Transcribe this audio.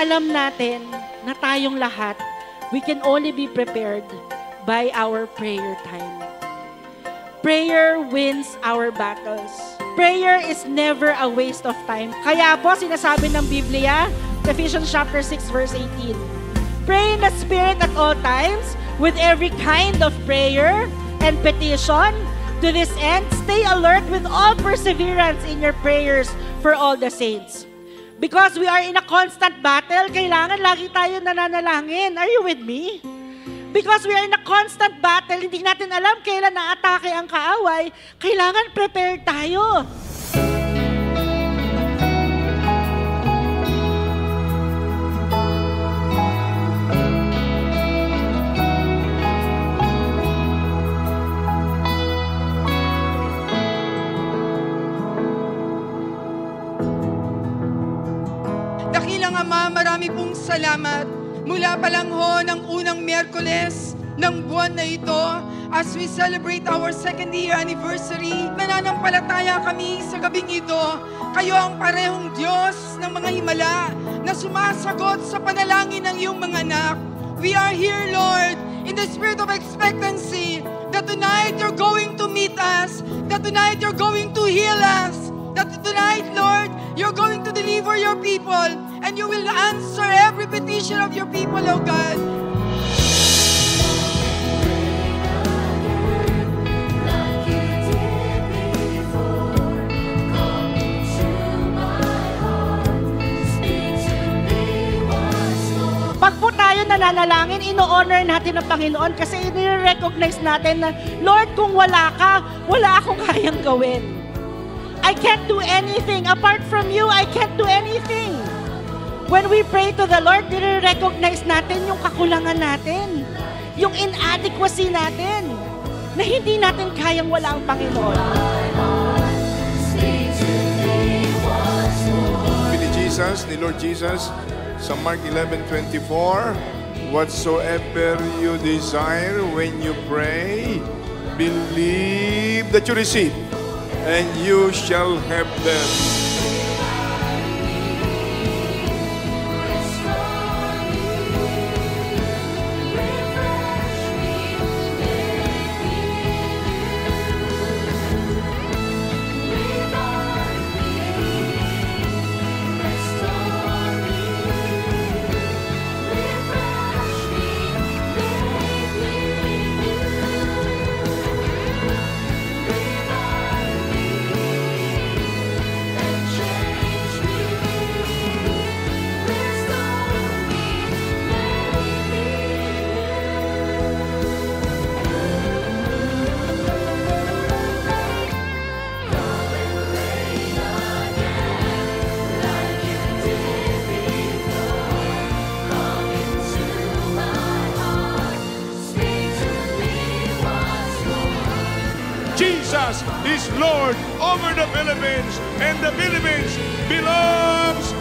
alam natin na tayong lahat, we can only be prepared by our prayer time. Prayer wins our battles. Prayer is never a waste of time. Kaya po, sinasabi ng Biblia, Ephesians chapter 6, verse 18, pray in the Spirit at all times, with every kind of prayer and petition. To this end, stay alert with all perseverance in your prayers for all the saints. Because we are in a constant battle, kailangan lagi tayo nananalangin. Are you with me? Because we are in a constant battle, hindi natin alam kailan naatake ang kaaway, kailangan prepared tayo. Dakilang Ama, marami pong salamat. Mula pa lang ho ng unang Miyerkules ng buwan na ito, as we celebrate our second year anniversary, nananampalataya kami sa gabing ito. Kayo ang parehong Diyos ng mga himala na sumasagot sa panalangin ng iyong mga anak. We are here, Lord, in the spirit of expectancy that tonight you're going to meet us, that tonight you're going to heal us, that tonight, Lord, you're going to deliver your people, and you will answer every petition of your people, O God. Pag po tayo nananalangin, ino-honor natin ang Panginoon kasi i-recognize natin na, Lord, kung wala ka, wala akong kayang gawin. I can't do anything. Apart from you, I can't do anything. When we pray to the Lord, nire-recognize natin yung kakulangan natin, yung inadequacy natin, na hindi natin kayang wala ang Panginoon. Ni Jesus, ni Lord Jesus, sa Mark 11:24, whatsoever you desire when you pray, believe that you receive, and you shall have them. Jesus is Lord over the Philippines, and the Philippines belongs